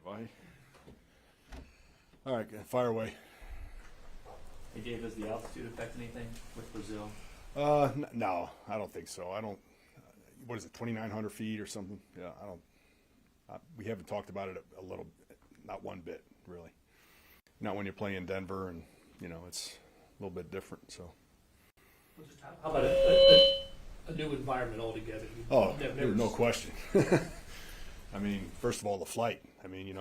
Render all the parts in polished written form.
Why? All right, fire away. Hey Dave, does the altitude affect anything with Brazil? No, I don't think so. I don't. What is it, 2,900 feet or something? Yeah, I don't. We haven't talked about it a little, not one bit, really. Not when you play in Denver, and it's a little bit different. So. How about a new environment altogether? Oh, no question. I mean, first of all, the flight. I mean,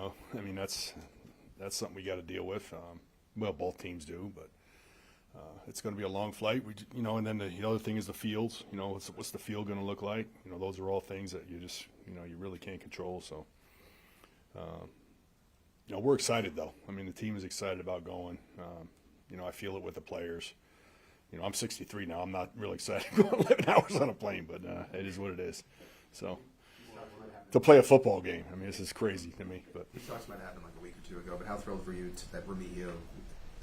that's something we got to deal with. Well, both teams do, but it's going to be a long flight. And then the other thing is the fields. What's the field going to look like? Those are all things that you just, you really can't control. So, we're excited though. I mean, the team is excited about going. I feel it with the players. I'm 63 now. I'm not really excited to go 11 hours on a plane, but it is what it is. So, to play a football game, I mean, this is crazy to me. But you talked about it happened like a week or two ago. But how thrilled were you that Remigio,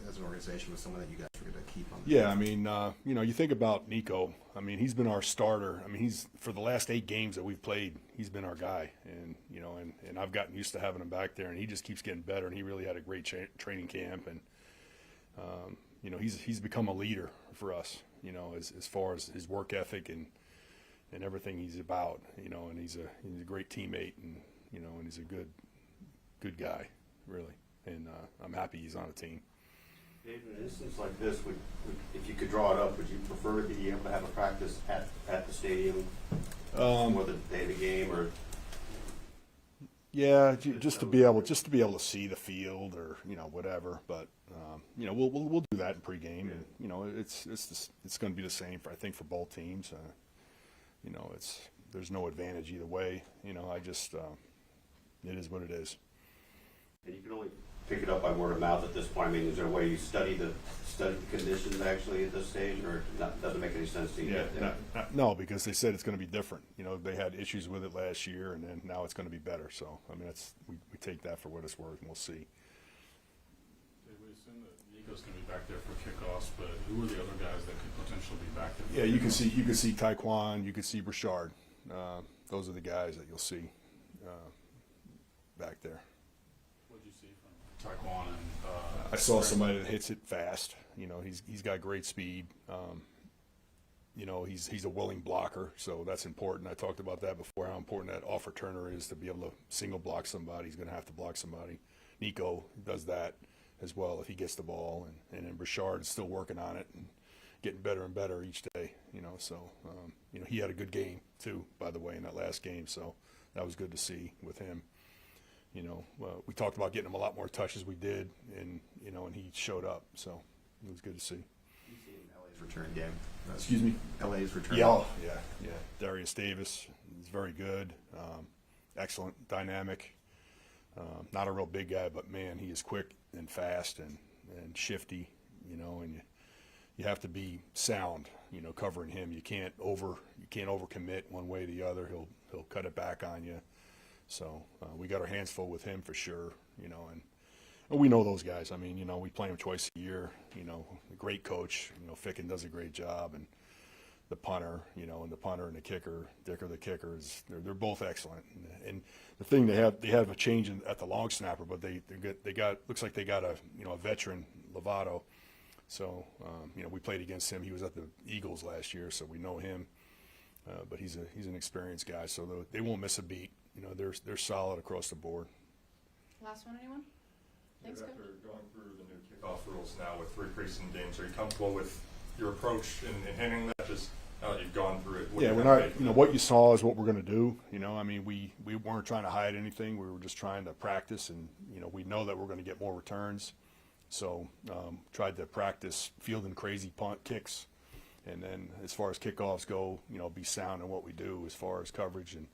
as an organization, was someone that you guys were going to keep on? Yeah, I mean, you think about Nico. I mean, he's been our starter. I mean, he's for the last 8 games that we've played, he's been our guy. And and I've gotten used to having him back there, and he just keeps getting better. And he really had a great training camp, and he's become a leader for us. As far as his work ethic and everything he's about. And he's a great teammate, and and he's a good guy, really. And I'm happy he's on the team. David, in an instance like this, if you could draw it up, would you prefer to be able to have a practice at the stadium for the day of the game, or? Yeah, just to be able to see the field, or whatever. But we'll do that in pregame, and it's going to be the same for both teams. There's no advantage either way. I just it is what it is. And you can only pick it up by word of mouth at this point. I mean, is there a way you study the conditions actually at this stage, or doesn't make any sense to you? Yeah, no, because they said it's going to be different. They had issues with it last year, and then now it's going to be better. So I mean, we take that for what it's worth, and we'll see. We assume that Nico's going to be back there for kickoffs, but who are the other guys that could potentially be back there? Yeah, you can see Taekwon, you can see Brashard. Those are the guys that you'll see back there. What did you see from Taekwon and? I saw somebody that hits it fast. He's got great speed. He's a willing blocker, so that's important. I talked about that before, how important that off returner is to be able to single block somebody. He's going to have to block somebody. Nico does that as well if he gets the ball, and then Brashard is still working on it and getting better and better each day. He had a good game too, by the way, in that last game, so that was good to see with him. We talked about getting him a lot more touches. We did, and he showed up, so it was good to see. You see in LA's return game. Excuse me? LA's return. Yeah, Darius Davis is very good, excellent, dynamic. Not a real big guy, but man, he is quick and fast and shifty. And you have to be sound. Covering him. You can't overcommit one way or the other. He'll cut it back on you. So we got our hands full with him for sure. And we know those guys. I mean, we play them twice a year. A great coach. Ficken does a great job, and the punter, and the punter and the kicker, Dicker the kicker they're both excellent. And the thing they have a change at the long snapper, but they got looks like they got a veteran, Lovato. So we played against him. He was at the Eagles last year, so we know him. But he's an experienced guy, so they won't miss a beat. They're solid across the board. Last one, anyone? Thanks, After going through the new kickoff rules now with 3 preseason games, are you comfortable with your approach in handling that? Just now that you've gone through it. Yeah, we're not. What you saw is what we're going to do. I mean, we weren't trying to hide anything. We were just trying to practice, and we know that we're going to get more returns. So tried to practice fielding crazy punt kicks, and then as far as kickoffs go, be sound in what we do as far as coverage. And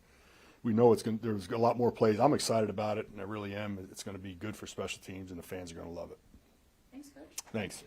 we know there's a lot more plays. I'm excited about it, and I really am. It's going to be good for special teams, and the fans are going to love it. Thanks, Coach. Thanks.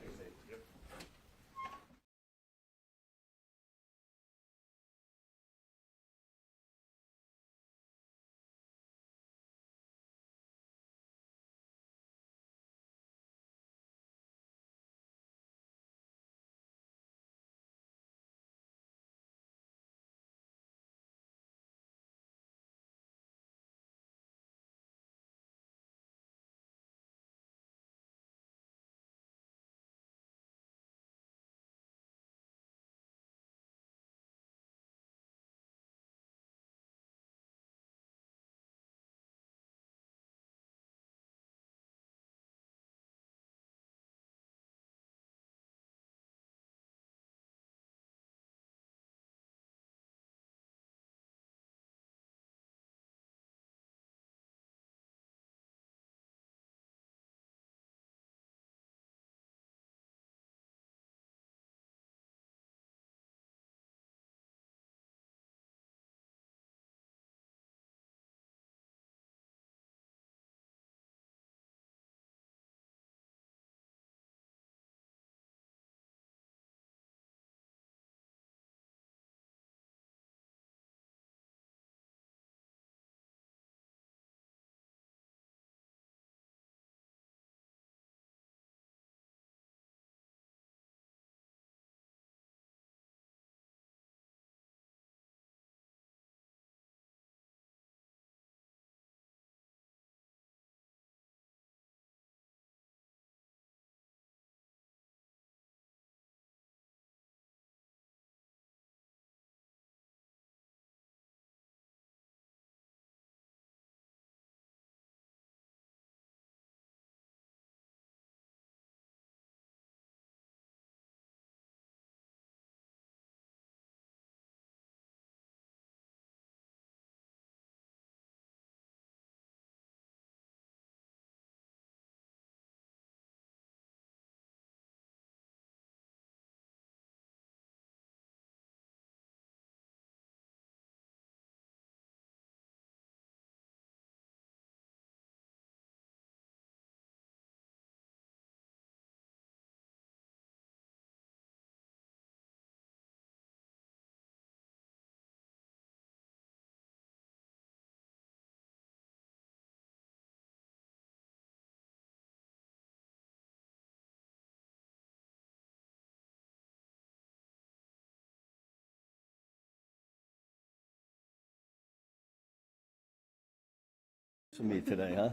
for me today, huh?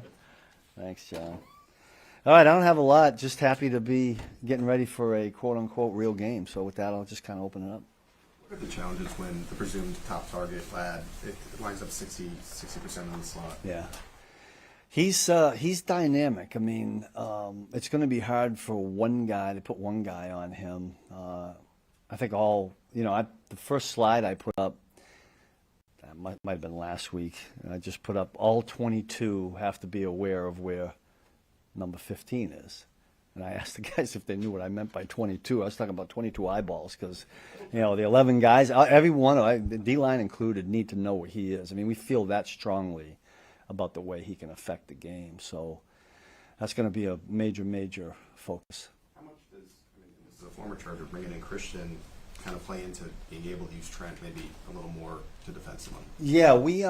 Thanks, John. All right, I don't have a lot. Just happy to be getting ready for a quote-unquote real game. So with that, I'll just kind of open it up. What are the challenges when the presumed top target lad it lines up 60% on the slot? Yeah. He's dynamic. I mean, it's going to be hard for one guy to put one guy on him. I think the first slide I put up, that might have been last week. I just put up all 22 have to be aware of where number 15 is. And I asked the guys if they knew what I meant by 22. I was talking about 22 eyeballs because, the 11 guys, every one, the D-line included, need to know where he is. I mean, we feel that strongly about the way he can affect the game. So that's going to be a major, major focus. How much does, as a former Charger, bringing in Christian kind of play into being able to use Trent maybe a little more to defense him? Yeah, we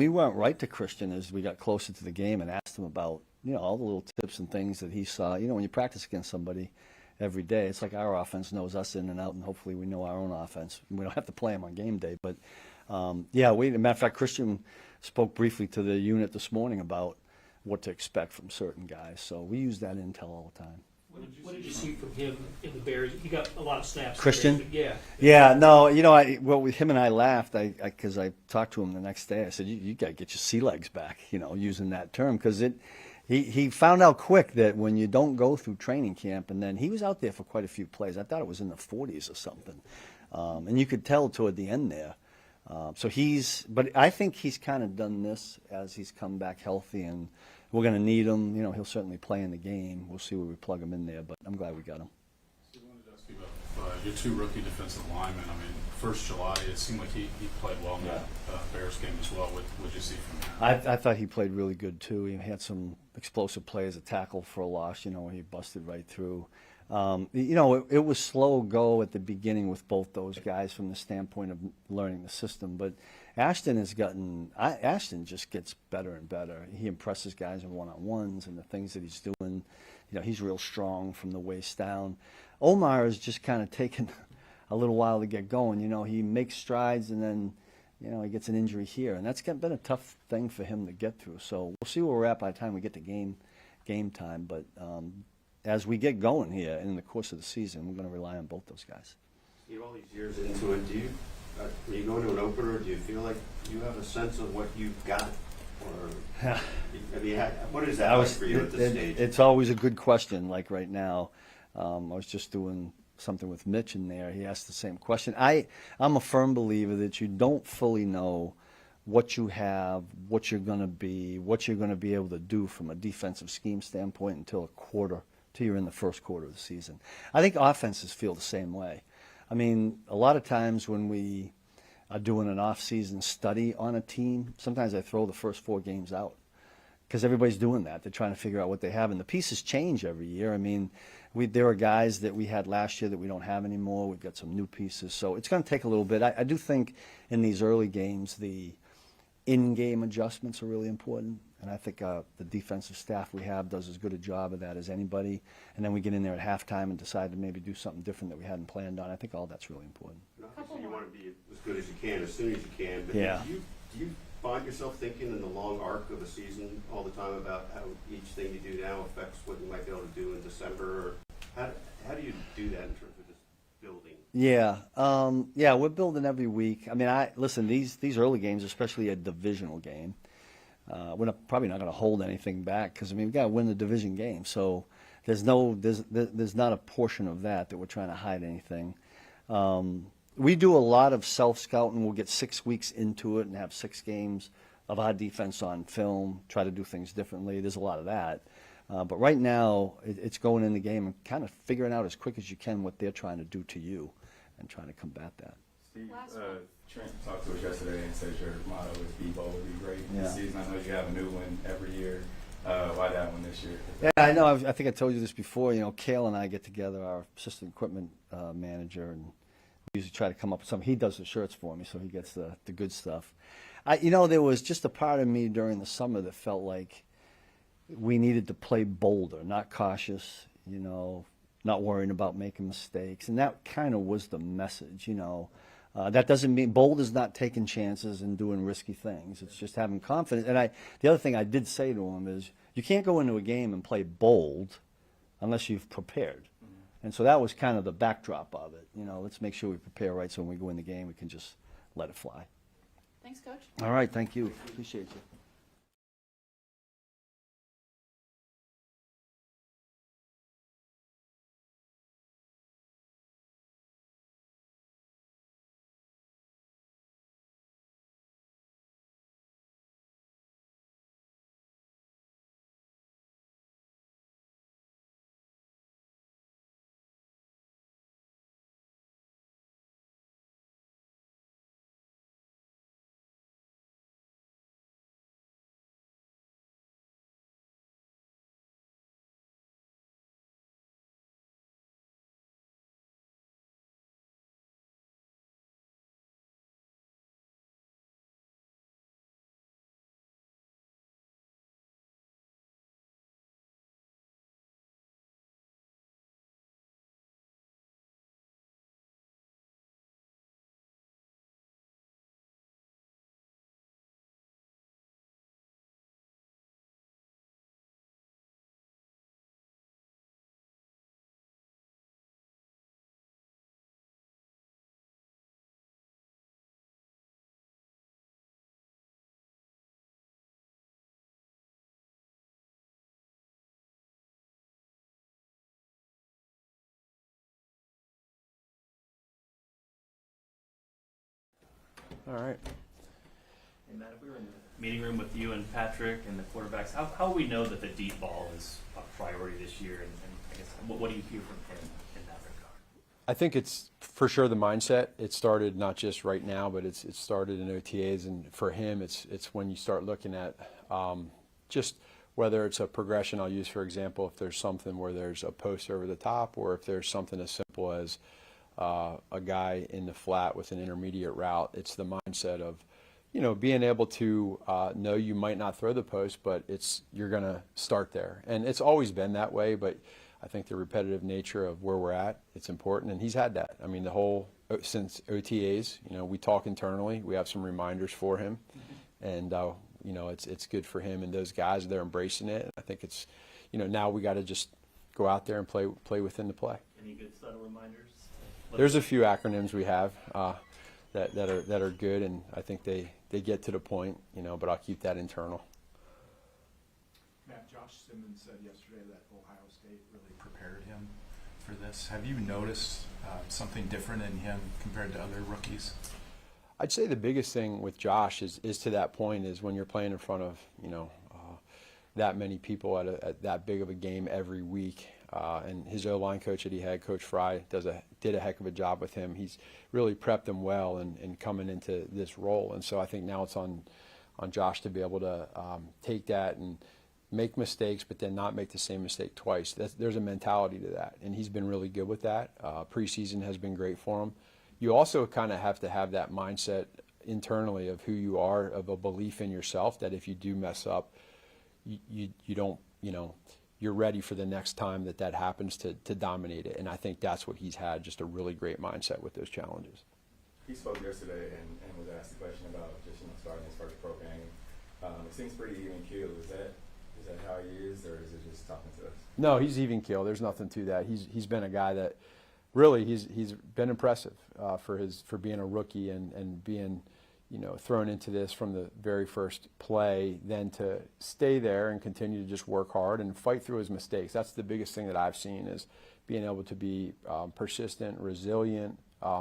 went right to Christian as we got closer to the game and asked him about, all the little tips and things that he saw. When you practice against somebody every day, it's like our offense knows us in and out, and hopefully we know our own offense. We don't have to play them on game day, but as a matter of fact, Christian spoke briefly to the unit this morning about what to expect from certain guys. So we use that intel all the time. What did you see from him in the Bears? He got a lot of snaps. in the Christian? Bears, but yeah. Yeah, no, him and I laughed because I talked to him the next day. I said, you got to get your sea legs back, using that term, because he found out quick that when you don't go through training camp, and then he was out there for quite a few plays. I thought it was in the 40s or something. And you could tell toward the end there. But I think he's kind of done this as he's come back healthy, and we're going to need him. He'll certainly play in the game. We'll see where we plug him in there, but I'm glad we got him. So I wanted to ask you about your two rookie defensive linemen. I mean, first July, it seemed like he played well in that Bears game as well. What did you see from him? I thought he played really good, too. He had some explosive plays, a tackle for a loss, where he busted right through. It was slow go at the beginning with both those guys from the standpoint of learning the system, but Ashton just gets better and better. He impresses guys in one-on-ones and the things that he's doing. He's real strong from the waist down. Omar is just kind of taken a little while to get going. He makes strides and then, he gets an injury here, and that's been a tough thing for him to get through. So we'll see where we're at by the time we get to game time, but as we get going here in the course of the season, we're going to rely on both those guys. Steve, all these years into it, when you go into an opener, do you feel like you have a sense of what you've got? Or, what is that like for you at this stage? It's always a good question, like right now. I was just doing something with Mitch in there. He asked the same question. I'm a firm believer that you don't fully know what you have, what you're going to be able to do from a defensive scheme standpoint until you're in the first quarter of the season. I think offenses feel the same way. I mean, a lot of times when we are doing an off-season study on a team, sometimes I throw the first 4 games out because everybody's doing that. They're trying to figure out what they have, and the pieces change every year. I mean, there are guys that we had last year that we don't have anymore. We've got some new pieces, so it's going to take a little bit. I do think in these early games the in-game adjustments are really important. And I think the defensive staff we have does as good a job of that as anybody. And then we get in there at halftime and decide to maybe do something different that we hadn't planned on. I think all that's really important. Obviously, you want to be as good as you can, as soon as you can. But Yeah. do you find yourself thinking in the long arc of a season all the time about how each thing you do now affects what you might be able to do in December? Or how do you do that in terms of just building? Yeah, we're building every week. I mean, listen, these early games, especially a divisional game, we're probably not going to hold anything back because we've got to win the division game. So there's not a portion of that we're trying to hide anything. We do a lot of self-scouting. We'll get 6 weeks into it and have 6 games of our defense on film, try to do things differently. There's a lot of that. But right now, it's going in the game and kind of figuring out as quick as you can what they're trying to do to you and trying to combat that. Steve, Last one. Trent talked to us yesterday and said your motto is "Be bold, be great." This season, I know you have a new one every year. Why that one this year? Yeah, I know. I think I told you this before. Kale and I get together, our assistant equipment manager, and we usually try to come up with something. He does the shirts for me, so he gets the good stuff. There was just a part of me during the summer that felt like we needed to play bolder, not cautious, not worrying about making mistakes. And that kind of was the message, That doesn't mean bold is not taking chances and doing risky things. It's just having confidence. And the other thing I did say to him is, you can't go into a game and play bold unless you've prepared. And so that was kind of the backdrop of it. Let's make sure we prepare right so when we go in the game, we can just let it fly. Thanks, Coach. All right, thank you. Appreciate you. All right. Hey, Matt, if we were in the meeting room with you and Patrick and the quarterbacks, how will we know that the deep ball is a priority this year? And I guess, what do you hear from him in that regard? I think it's for sure the mindset. It started not just right now, but it started in OTAs, and for him, it's when you start looking at just whether it's a progression. I'll use, for example, if there's something where there's a post over the top, or if there's something as simple as a guy in the flat with an intermediate route. It's the mindset of, being able to know you might not throw the post, but you're going to start there. And it's always been that way, but I think the repetitive nature of where we're at, it's important, and he's had that. I mean, since OTAs, we talk internally. We have some reminders for him, and it's good for him and those guys. They're embracing it. And I think it's, now we got to just go out there and play within the play. Any good subtle reminders? There's a few acronyms we have that are good, and I think they get to the point, but I'll keep that internal. Matt, Josh Simmons said yesterday that Ohio State really prepared him for this. Have you noticed something different in him compared to other rookies? I'd say the biggest thing with Josh is to that point is when you're playing in front of, that many people at that big of a game every week. And his O-line coach that he had, Coach Fry, did a heck of a job with him. He's really prepped him well and coming into this role. And so I think now it's on Josh to be able to take that and make mistakes, but then not make the same mistake twice. There's a mentality to that, and he's been really good with that. Preseason has been great for him. You also kind of have to have that mindset internally of who you are, of a belief in yourself, that if you do mess up, you don't, you're ready for the next time that happens to dominate it. And I think that's what he's had, just a really great mindset with those challenges. He spoke yesterday and was asked a question about just starting his first pro game. It seems pretty even keeled. Is that how he is, or is it just talking to us? No, he's even keel. There's nothing to that. He's been a guy that really he's been impressive for being a rookie and being thrown into this from the very first play, then to stay there and continue to just work hard and fight through his mistakes. That's the biggest thing that I've seen, is being able to be persistent, resilient,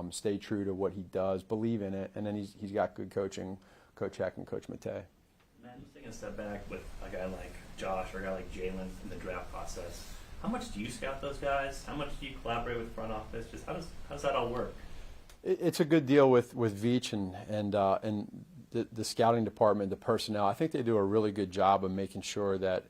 stay true to what he does, believe in it, and then he's got good coaching, Coach Heck and Coach Matei. Man, just taking a step back with a guy like Josh or a guy like Jalen in the draft process, how much do you scout those guys? How much do you collaborate with the front office? Just how does that all work? It's a good deal with Veach and the scouting department, the personnel. I think they do a really good job of making sure that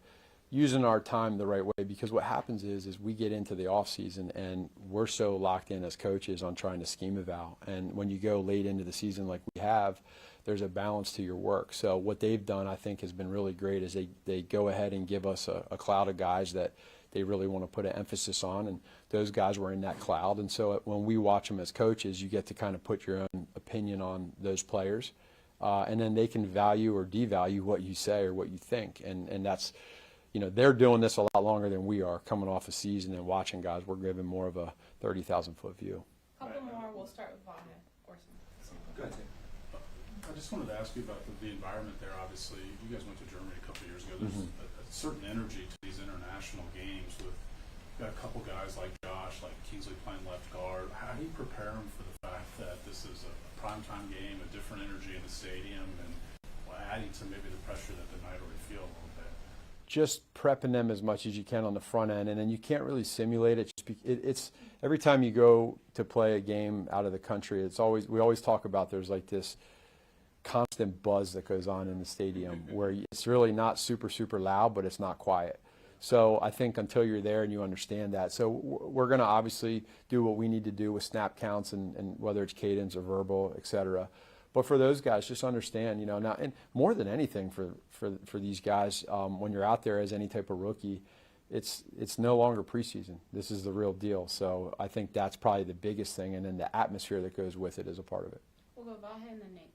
using our time the right way, because what happens is we get into the off season and we're so locked in as coaches on trying to scheme eval. And when you go late into the season like we have, there's a balance to your work. So what they've done, I think, has been really great, is they go ahead and give us a cloud of guys that they really want to put an emphasis on, and those guys were in that cloud. And so when we watch them as coaches, you get to kind of put your own opinion on those players, and then they can value or devalue what you say or what you think. And that's, you know, they're doing this a lot longer than we are, coming off a season and watching guys. We're given more of a 30,000-foot view. Couple more, we'll start with Vahe Orson. Go ahead. I just wanted to ask you about the environment there. Obviously, you guys went to Germany a couple of years ago. There's a certain energy to these international games with got a couple guys like Josh, like Kingsley playing left guard. How do you prepare them for the fact that this is a primetime game, a different energy in the stadium, and adding to maybe the pressure that they might already feel a little bit? Just prepping them as much as you can on the front end, and then you can't really simulate it. It's every time you go to play a game out of the country, we always talk about there's like this constant buzz that goes on in the stadium where it's really not super loud, but it's not quiet. So I think until you're there and you understand that. So we're going to obviously do what we need to do with snap counts and whether it's cadence or verbal, et cetera. But for those guys, just understand, you know, now, and more than anything for these guys, when you're out there as any type of rookie, it's no longer preseason. This is the real deal. So I think that's probably the biggest thing, and then the atmosphere that goes with it is a part of it. We'll go Vahe and then Nate.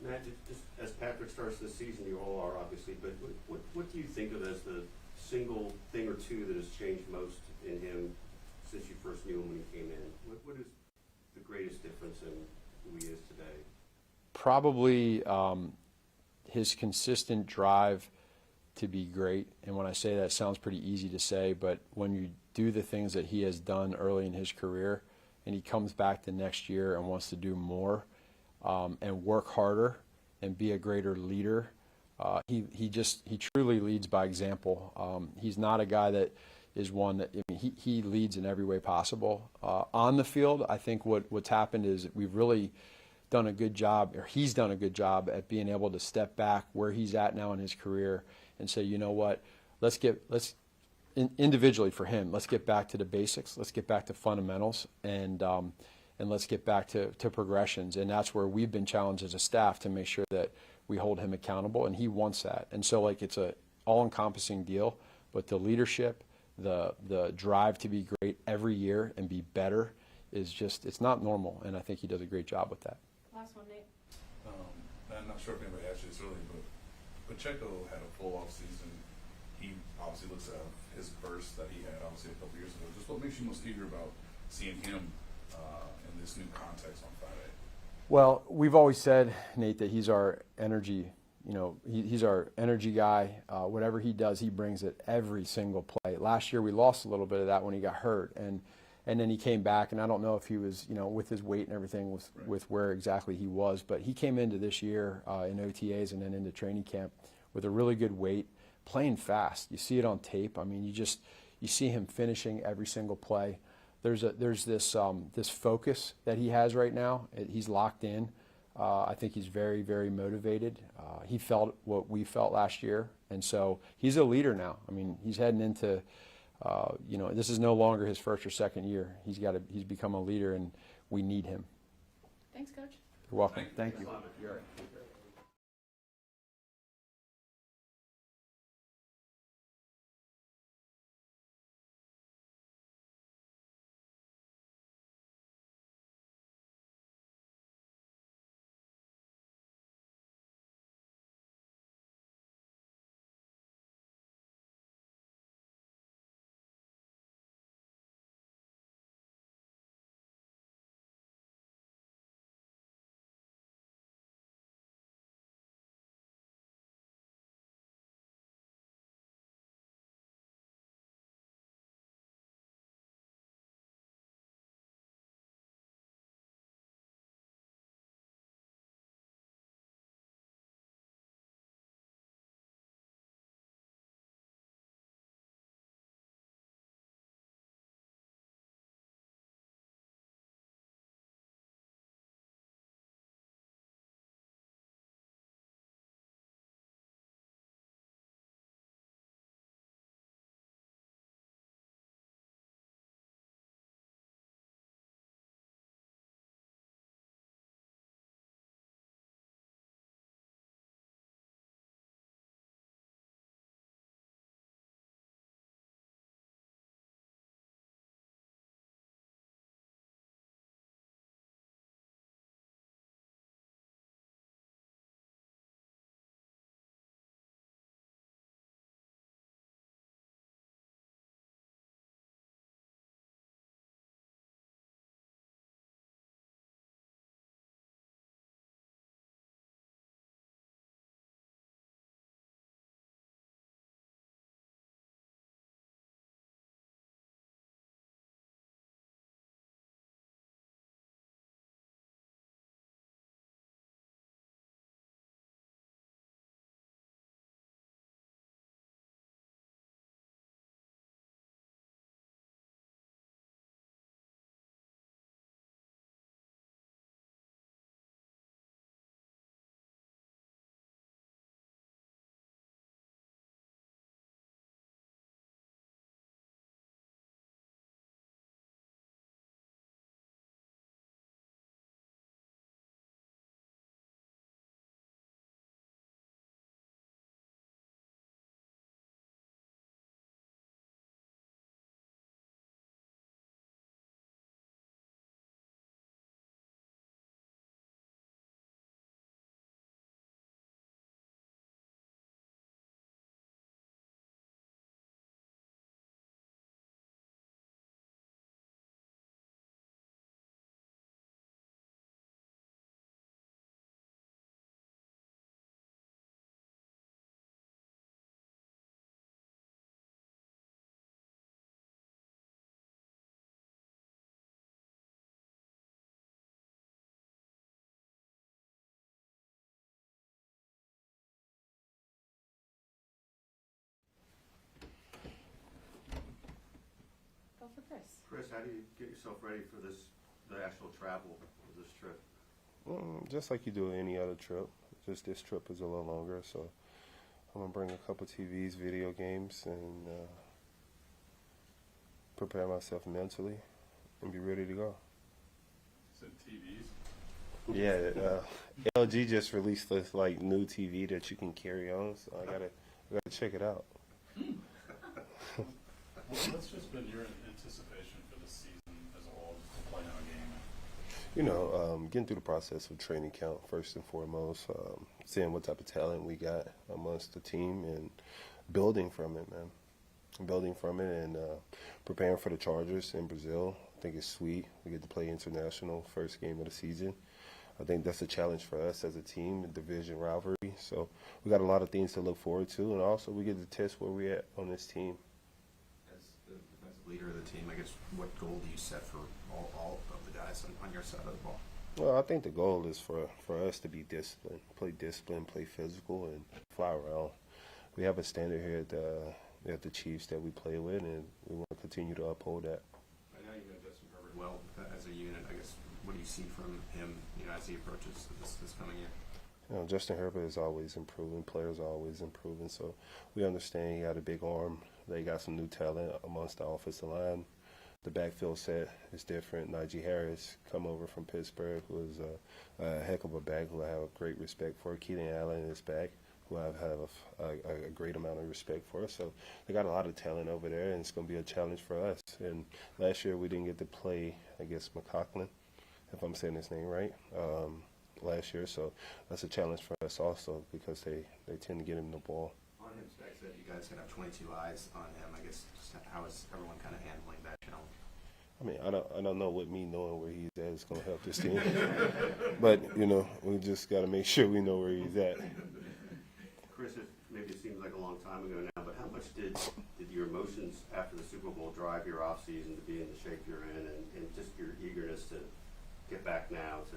Matt, just as Patrick starts this season, you all are obviously, but what do you think of as the single thing or two that has changed most in him since you first knew him when he came in? What is the greatest difference in who he is today? Probably his consistent drive to be great. And when I say that, it sounds pretty easy to say, but when you do the things that he has done early in his career and he comes back the next year and wants to do more and work harder and be a greater leader, he truly leads by example. He's not a guy that is one that, I mean, he leads in every way possible. On the field, I think what's happened is we've really done a good job, or he's done a good job at being able to step back where he's at now in his career and say, you know what, individually for him, let's get back to the basics, let's get back to fundamentals, and let's get back to progressions. And that's where we've been challenged as a staff to make sure that we hold him accountable, and he wants that. And so, like, it's a all-encompassing deal, but the leadership, the drive to be great every year and be better is just, it's not normal, and I think he does a great job with that. Last one, Nate. I'm not sure if anybody asked you this earlier, but Pacheco had a full off season. He obviously looks at his burst that he had obviously a couple years ago. Just what makes you most eager about seeing him in this new context on Friday? Well, we've always said, Nate, that he's our energy, you know, he's our energy guy. Whatever he does, he brings it every single play. Last year we lost a little bit of that when he got hurt, and then he came back, and I don't know if he was, you know, with his weight and everything, with where exactly he was, but he came into this year in OTAs and then into training camp with a really good weight, playing fast. You see it on tape. I mean, you see him finishing every single play. There's this focus that he has right now. He's locked in. I think he's very, very motivated. He felt what we felt last year, and so he's a leader now. I mean, he's heading into, you know, this is no longer his first or second year. He's become a leader, and we need him. Thanks, Coach. You're welcome. Thank you. for Chris. Chris, how do you get yourself ready for the actual travel of this trip? Just like you do any other trip. Just this trip is a little longer, so I'm gonna bring a couple TVs, video games, and prepare myself mentally and be ready to go. Said TVs. Yeah, LG just released this like new TV that you can carry on, so I gotta check it out. What's just been your anticipation for the season as a whole, just to play on a game? You know, getting through the process of training camp first and foremost, seeing what type of talent we got amongst the team and building from it, man. Building from it and preparing for the Chargers in Brazil. I think it's sweet. We get to play international first game of the season. I think that's a challenge for us as a team, a division rivalry. So we got a lot of things to look forward to, and also we get to test where we're at on this team. As the defensive leader of the team, I guess, what goal do you set for all of the guys on your side of the ball? Well, I think the goal is for us to be disciplined, play physical, and fly around. We have a standard here at the Chiefs that we play with, and we want to continue to uphold that. I know you know Justin Herbert well as a unit. I guess, what do you see from him, as he approaches this coming year? You know, Justin Herbert is always improving. Players are always improving. So we understand he got a big arm. They got some new talent amongst the offensive line. The backfield set is different. Nagy Harris come over from Pittsburgh, who is a heck of a back who I have great respect for. Keaton Allen is back, who I have a great amount of respect for. So they got a lot of talent over there, and it's going to be a challenge for us. And last year we didn't get to play, I guess, McCoughlin, if I'm saying his name right, last year. So that's a challenge for us also because they tend to get him the ball. On him, Specs said you guys can have 22 eyes on him. I guess, just how is everyone kind of handling that challenge? I mean, I don't know what me knowing where he's at is going to help this team. But, you know, we just got to make sure we know where he's at. Chris, maybe it seems like a long time ago now, but how much did your emotions after the Super Bowl drive your off season to be in the shape you're in, and just your eagerness to get back now to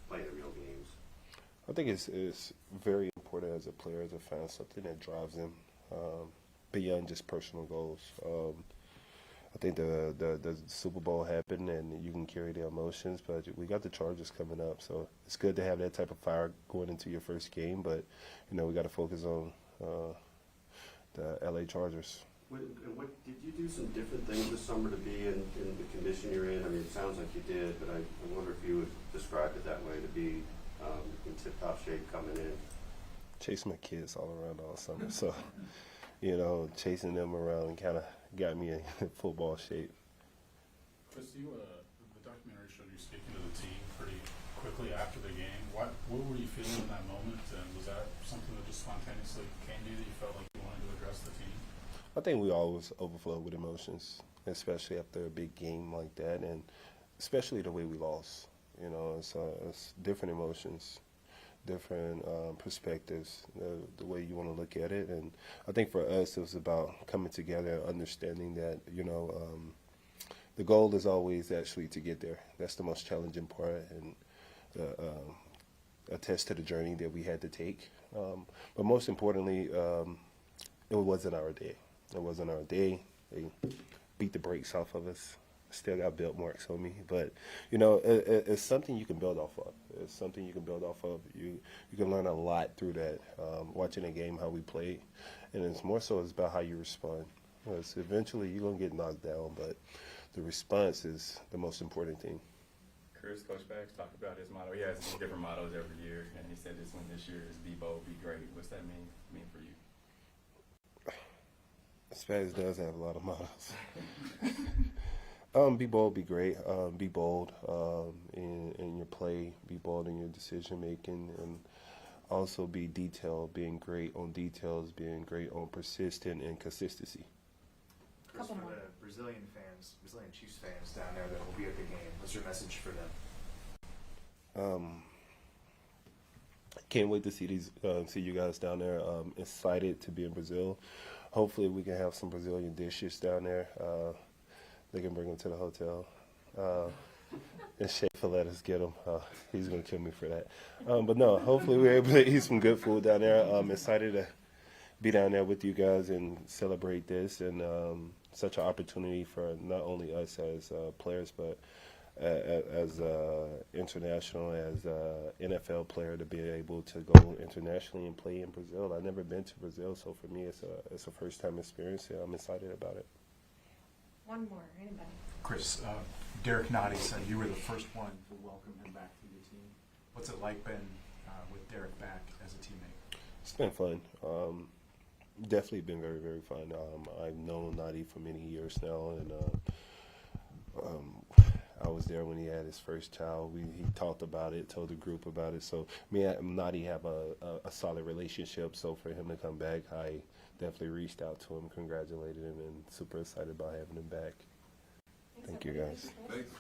play the real games? I think it's very important as a player, as a fan, something that drives them beyond just personal goals. I think the Super Bowl happened, and you can carry the emotions, but we got the Chargers coming up, so it's good to have that type of fire going into your first game, but, you know, we got to focus on the LA Chargers. What did you do some different things this summer to be in the condition you're in? I mean, it sounds like you did, but I wonder if you would describe it that way, to be in tip-top shape coming in. Chasing my kids all around all summer, so, you know, chasing them around kind of got me in football shape. Chris, the documentary showed you speaking to the team pretty quickly after the game. What were you feeling in that moment, and was that something that just spontaneously came to you that you felt like you wanted to address the team? I think we always overflow with emotions, especially after a big game like that, and especially the way we lost. You know, it's different emotions, different perspectives, the way you want to look at it. And I think for us, it was about coming together and understanding that, you know, the goal is always actually to get there. That's the most challenging part, and attest to the journey that we had to take. But most importantly, it wasn't our day. It wasn't our day. They beat the brakes off of us. Still got built marks on me, but you know, it's something you can build off of. It's something you can build off of. You can learn a lot through that. Watching a game, how we played, and it's more so it's about how you respond. Because eventually you're gonna get knocked down, but the response is the most important thing. Chris, Coach Bags talked about his motto. He has different mottos every year, and he said this one this year is "Be bold, be great." What's that mean for you? Spags does have a lot of mottos. Be bold, be great. Be bold in your play. Be bold in your decision making, and also be detailed. Being great on details. Being great on persistent and consistency. Chris, for the Brazilian Chiefs fans down there that will be at the game, what's your message for them? Can't wait to see you guys down there. Excited to be in Brazil. Hopefully we can have some Brazilian dishes down there. They can bring them to the hotel. And Schaefer let us get them. He's going to kill me for that. But no, hopefully we're able to eat some good food down there. I'm excited to be down there with you guys and celebrate this and such an opportunity for not only us as players, but as international, as NFL player to be able to go internationally and play in Brazil. I've never been to Brazil, so for me it's a first time experience. I'm excited about it. One more, anybody? Chris, Derek Nagy said you were the first one to welcome him back to your team. What's it like been with Derek back as a teammate? It's been fun. Definitely been very, very fun. I've known Nagy for many years now, and I was there when he had his first child. He talked about it, told the group about it. So me and Nagy have a solid relationship. So for him to come back, I definitely reached out to him, congratulated him, and super excited about having him back. Thank you, guys. Thanks.